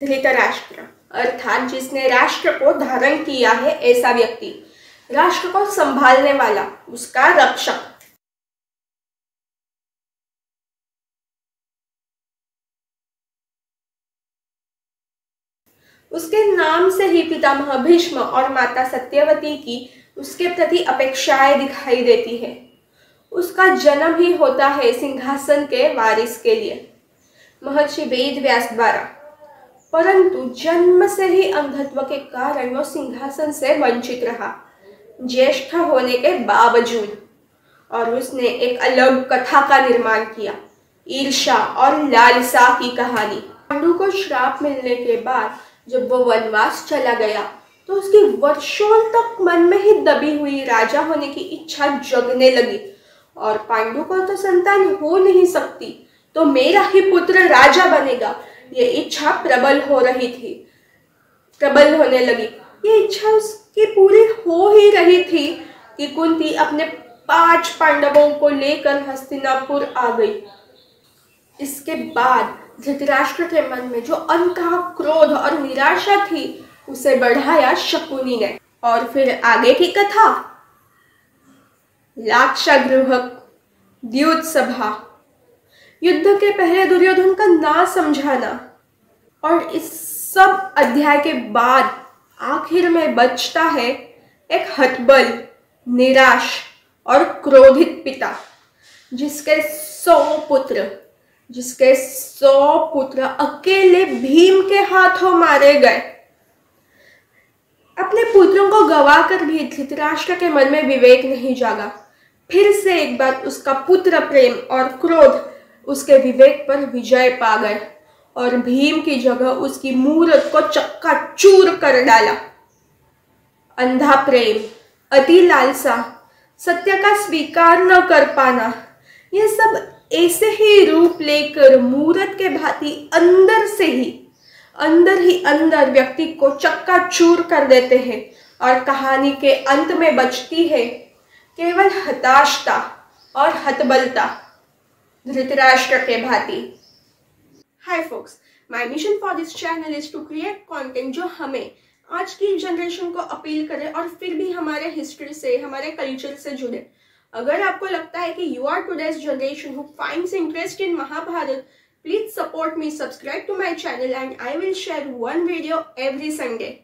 धृतराष्ट्र अर्थात जिसने राष्ट्र को धारण किया है, ऐसा व्यक्ति, राष्ट्र को संभालने वाला, उसका रक्षक। उसके नाम से ही पितामह भीष्म और माता सत्यवती की उसके प्रति अपेक्षाएं दिखाई देती है। उसका जन्म ही होता है सिंहासन के वारिस के लिए, महर्षि वेद व्यास द्वारा, परंतु जन्म से ही अंधत्व के कारण वो सिंहासन से वंचित रहा, ज्येष्ठ होने के बावजूद। और उसने एक अलग कथा का निर्माण किया, ईर्ष्या और लालसा की कहानी। पांडु को श्राप मिलने के बाद जब वो वनवास चला गया तो उसकी वर्षों तक मन में ही दबी हुई राजा होने की इच्छा जगने लगी। और पांडु को तो संतान हो नहीं सकती, तो मेरा ही पुत्र राजा बनेगा, ये इच्छा प्रबल होने लगी। ये इच्छा उसकी पूरी हो ही रही थी कि कुंती अपने 5 पांडवों को लेकर हस्तिनापुर आ गई। इसके बाद धृतराष्ट्र के मन में जो अंतः क्रोध और निराशा थी, उसे बढ़ाया शकुनी ने। और फिर आगे की कथा, लाक्षागृह, द्यूत सभा, युद्ध के पहले दुर्योधन का ना समझाना, और इस सब अध्याय के बाद आखिर में बचता है एक हतबल, निराश और क्रोधित पिता, जिसके 100 पुत्र अकेले भीम के हाथों मारे गए। अपने पुत्रों को गवाकर भी धृतराष्ट्र के मन में विवेक नहीं जागा। फिर से एक बार उसका पुत्र प्रेम और क्रोध उसके विवेक पर विजय पा गए और भीम की जगह उसकी मूरत को चक्काचूर कर डाला। अंधा प्रेम, अति लालसा, सत्य का स्वीकार न कर पाना, ये सब ऐसे ही रूप लेकर मूरत के भांति अंदर ही अंदर व्यक्ति को चक्काचूर कर देते हैं। और कहानी के अंत में बचती है केवल हताशता और हतबलता, धृतराष्ट्र के भांति। Hi folks, my mission for this channel is to create content जो हमें आज की जनरेशन को अपील करे और फिर भी हमारे हिस्ट्री से, हमारे कल्चर से जुड़े। अगर आपको लगता है कि you are today's generation who finds interest in Mahabharata, please support me, subscribe to my channel and I will share one video every Sunday.